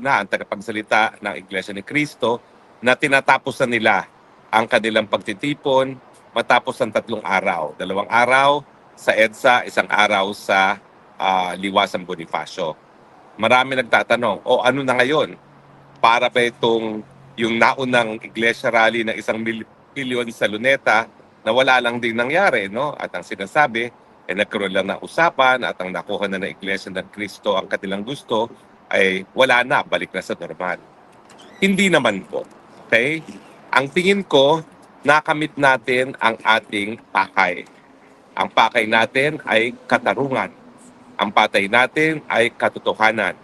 na ang tagapagsalita ng Iglesia ni Cristo na tinatapos na nila ang kanilang pagtitipon matapos ng 3 araw. 2 araw sa EDSA, 1 araw sa Liwasang Bonifacio. Marami nagtatanong, ano na ngayon? Para ba itong yung naunang Iglesia Rally ng 1 milyon sa Luneta na wala lang din nangyari, no? At ang sinasabi, nagkaroon lang ng usapan at ang nakuha na ng Iglesia ng Cristo ang kanilang gusto ay wala na, balik na sa normal. Hindi naman po. Okay? Ang tingin ko, nakamit natin ang ating pakay. Ang pakay natin ay katarungan. Ang patay natin ay katotohanan.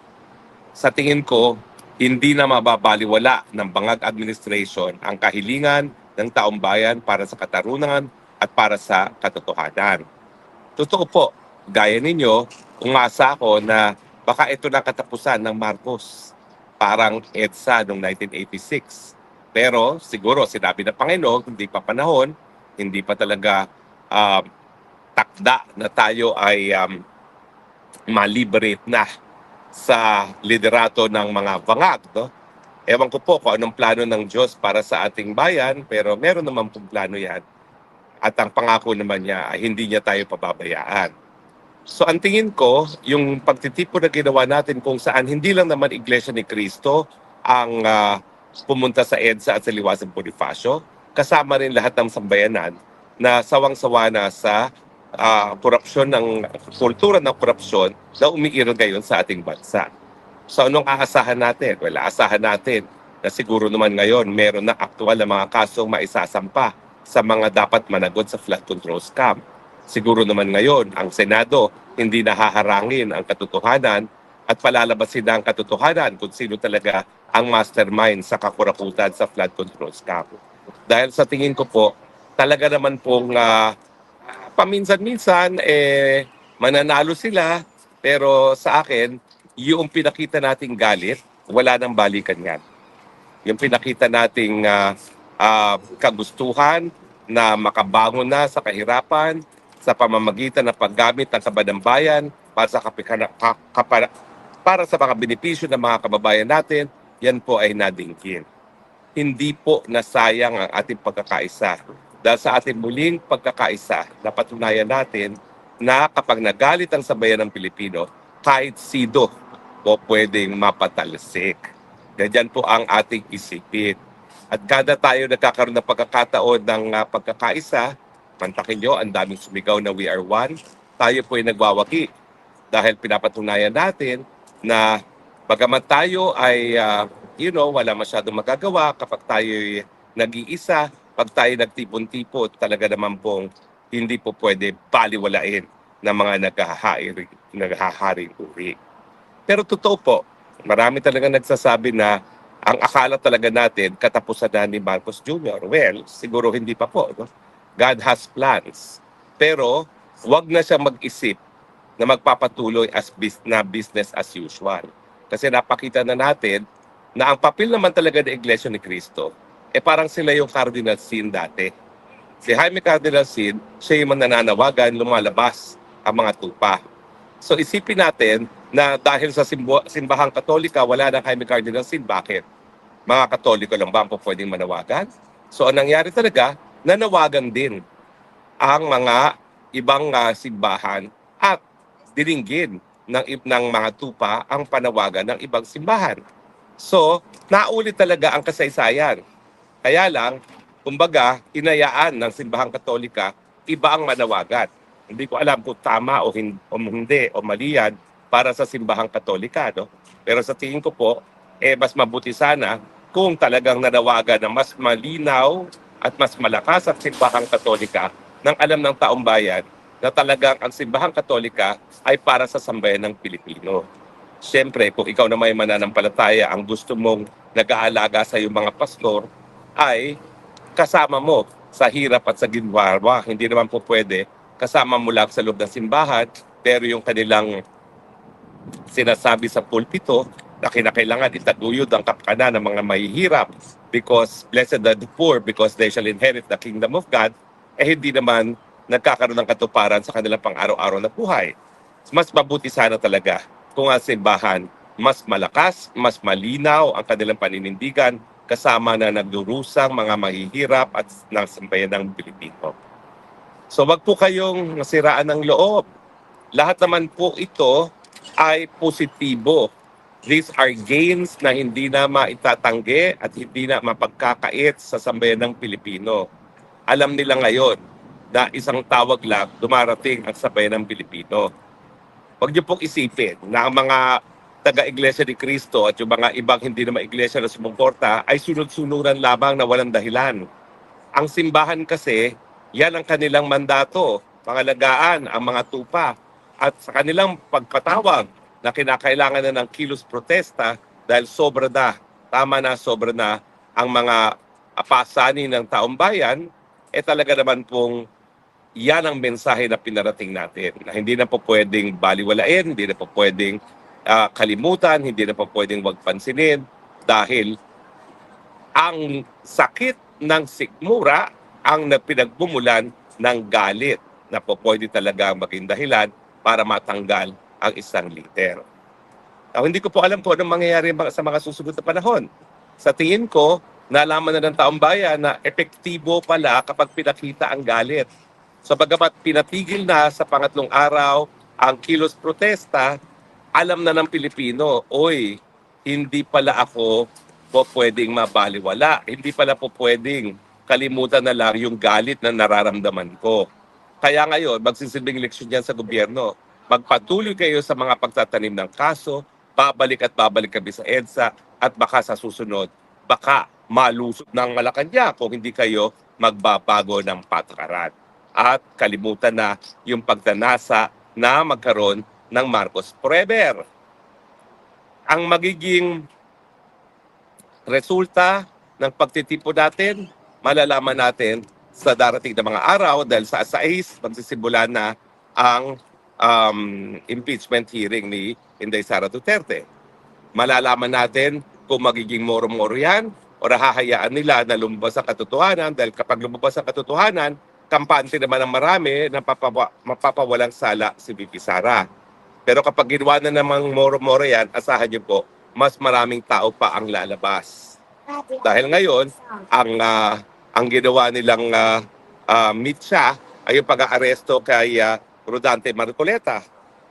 Sa tingin ko, hindi na mababaliwala ng bangag administration ang kahilingan ng taong bayan para sa katarungan at para sa katotohanan. Totoo po, gaya ninyo, umasa ako na baka ito na katapusan ng Marcos. Parang EDSA noong 1986. Pero siguro sinabi ng Panginoon, hindi pa panahon, hindi pa talaga takda na tayo ay ma-liberate na sa liderato ng mga bangag. No? Ewan ko po kung anong plano ng Diyos para sa ating bayan, pero meron naman pong plano yan. At ang pangako naman niya ay hindi niya tayo pababayaan. So ang tingin ko, yung pagtitipon na ginawa natin kung saan hindi lang naman Iglesia ni Cristo ang pumunta sa EDSA at sa Liwasang Bonifacio, kasama rin lahat ng sambayanan na sawang-sawa na sa korupsyon ng kultura ng korupsyon na umiiral ngayon sa ating bansa. So anong aasahan natin? Well, aasahan natin na siguro naman ngayon meron na aktual na mga kasong maisasampa sa mga dapat managot sa flood control scam. Siguro naman ngayon, ang Senado hindi nahaharangin ang katotohanan at palalabasin na ang katotohanan kung sino talaga ang mastermind sa kakurakutan sa flood control scam. Dahil sa tingin ko po, talaga naman pong paminsan-minsan mananalo sila, pero sa akin, yung pinakita nating galit, wala nang balikan yan. Yung pinakita nating kagustuhan na makabangon na sa kahirapan, sa pamamagitan ng paggamit ng kabadambayan para sa para sa mga benepisyo ng mga kababayan natin, yan po ay nadingkin. Hindi po nasayang ang ating pagkakaisa. Dahil sa ating muling pagkakaisa, napatunayan natin na kapag nagalit ang sambayan ng Pilipino, kahit sino po pwedeng mapatalsik. Ganyan po ang ating isipin. At kada tayo nagkakaroon ng pagkakataon ng pagkakaisa, mantakin nyo, ang daming sumigaw na we are one, tayo po ay nagwawaki. Dahil pinapatunayan natin na bagamat tayo ay, wala masyadong magagawa kapag tayo nag-iisa, pag tayo nagtipon-tipon, talaga naman pong hindi po pwede baliwalain ng mga naghaharing uri. Pero totoo po, marami talaga nagsasabi na ang akala talaga natin katapusan na ni Marcos Jr. Well, siguro hindi pa po. No? God has plans. Pero wag na siya mag-isip na magpapatuloy na business as usual. Kasi napakita na natin na ang papel naman talaga ng Iglesia ni Cristo, parang sila yung Cardinal Sin dati. Si Jaime Cardinal Sin, siya yung nananawagan, lumalabas ang mga tupa. So isipin natin na dahil sa simbahang Katolika, wala na Jaime Cardinal Sin. Bakit? Mga Katoliko lang ba ang pwedeng manawagan? So ang nangyari talaga, nanawagan din ang mga ibang simbahan at dininggin ng mga tupa ang panawagan ng ibang simbahan. So, naulit talaga ang kasaysayan. Kaya lang, kumbaga, hinayaan ng simbahang Katolika, iba ang manawagan. Hindi ko alam kung tama o hindi o mali yan para sa simbahang Katolika. No? Pero sa tingin ko po, mas mabuti sana kung talagang nanawagan na mas malinaw at mas malakas ang simbahang Katolika nang alam ng taong bayan na talagang ang simbahang Katolika ay para sa sambayan ng Pilipino. Siyempre, kung ikaw na may mananampalataya, ang gusto mong nag-aalaga sa iyong mga pastor ay kasama mo sa hirap at sa ginhawa. Hindi naman po pwede kasama mo lang sa loob ng simbahan, pero yung kanilang sinasabi sa pulpito na kinakailangan itaguyod ang kapakanan ng mga mahihirap because blessed are the poor because they shall inherit the kingdom of God, hindi naman nagkakaroon ng katuparan sa kanilang pang-araw-araw na buhay. Mas mabuti sana talaga kung ang simbahan mas malakas, mas malinaw ang kanilang paninindigan kasama na nagdurusang mga mahihirap at ng sambayan ng Pilipino. So wag po kayong masiraan ng loob. Lahat naman po ito ay positibo. These are gains na hindi na maitatanggi at hindi na mapagkakait sa sambayan ng Pilipino. Alam nila ngayon na isang tawag lang dumarating ang sambayan ng Pilipino. Huwag niyo pong isipin na ang mga taga-Iglesia ni Cristo at yung mga ibang hindi naman iglesia na sumuporta ay sunod-sunuran lamang na walang dahilan. Ang simbahan kasi, yan ang kanilang mandato, pangalagaan ang mga tupa. At sa kanilang pagpatawag na kinakailangan na ng kilos protesta dahil sobra na, tama na, sobra na ang mga pasanin ng taong bayan, talaga naman pong yan ang mensahe na pinarating natin. Na hindi na po pwedeng baliwalain, hindi na po pwedeng kalimutan, hindi na po pwedeng wag pansinin dahil ang sakit ng sikmura ang pinagmumulan ng galit na po pwede talaga maging dahilan para matanggal ang isang leader. Hindi ko po alam po anong mangyayari sa mga susunod na panahon. Sa tingin ko, nalaman na ng taong bayan na epektibo pala kapag pinakita ang galit. So bagamat pinatigil na sa pangatlong araw ang kilos protesta, alam na ng Pilipino, oy, hindi pala ako po pwedeng mabaliwala. Hindi pala po pwedeng kalimutan na lang yung galit na nararamdaman ko. Kaya ngayon, magsisilbing leksyon yan sa gobyerno. Magpatuloy kayo sa mga pagtatanim ng kaso, babalik at babalik kami sa EDSA at baka sa susunod, baka malusot ng Malacanang kung hindi kayo magbabago ng patakaran. At kalimutan na yung pagtanasa na magkaroon ng Marcos Forever. Ang magiging resulta ng pagtitipo natin, malalaman natin sa darating na mga araw dahil sa 6 magsisimula na ang impeachment hearing ni Inday Sara Duterte. Malalaman natin kung magiging moro-moro yan o hahayaan nila na lumabas ang katotohanan dahil kapag lumabas ang katotohanan, kampante naman ng marami na mapapawalang sala si VP Sara. Pero kapag ginawa na namang moro-moro yan, asahan niyo po, mas maraming tao pa ang lalabas. Dahil ngayon, ang ginawa nilang mitya ay yung pag-aaresto kay Rodante Marcoleta.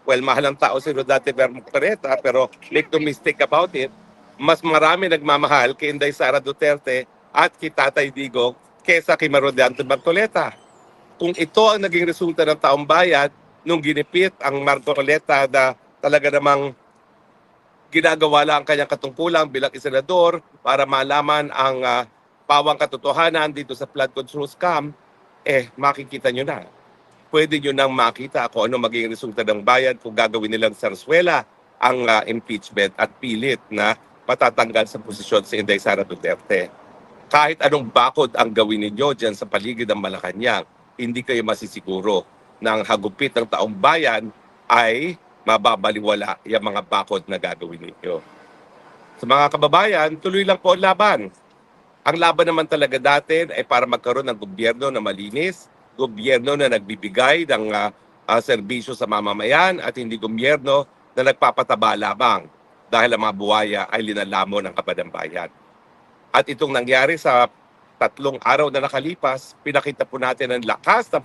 Well, mahal ang tao si Rodante Marcoleta, pero make no mistake about it, mas marami nagmamahal kay Inday Sara Duterte at kay Tatay Digong kesa kay Rodante Marcoleta. Kung ito ang naging resulta ng taong bayan, nung ginipit ang Marcoleta na talaga namang ginagawa lang ang kanyang katungkulan bilang senador para malaman ang pawang katotohanan dito sa flood control scam, makikita nyo na. Pwede nyo nang makita kung ano magiging resulta ng bayan kung gagawin nilang sarswela ang impeachment at pilit na patatanggal sa posisyon si Inday Sara Duterte. Kahit anong bakod ang gawin ninyo dyan sa paligid ng Malacanang, hindi kayo masisiguro na ang hagupit ng taong bayan ay mababaliwala yung mga bakod na gagawin ninyo. Sa mga kababayan, tuloy lang po ang laban. Ang laban naman talaga natin ay para magkaroon ng gobyerno na malinis, gobyerno na nagbibigay ng serbisyo sa mamamayan at hindi gobyerno na nagpapataba lamang dahil ang mga buwaya ay linalamon ng kapadambayan. At itong nangyari sa 3 araw na nakalipas, pinakita po natin ang lakas ng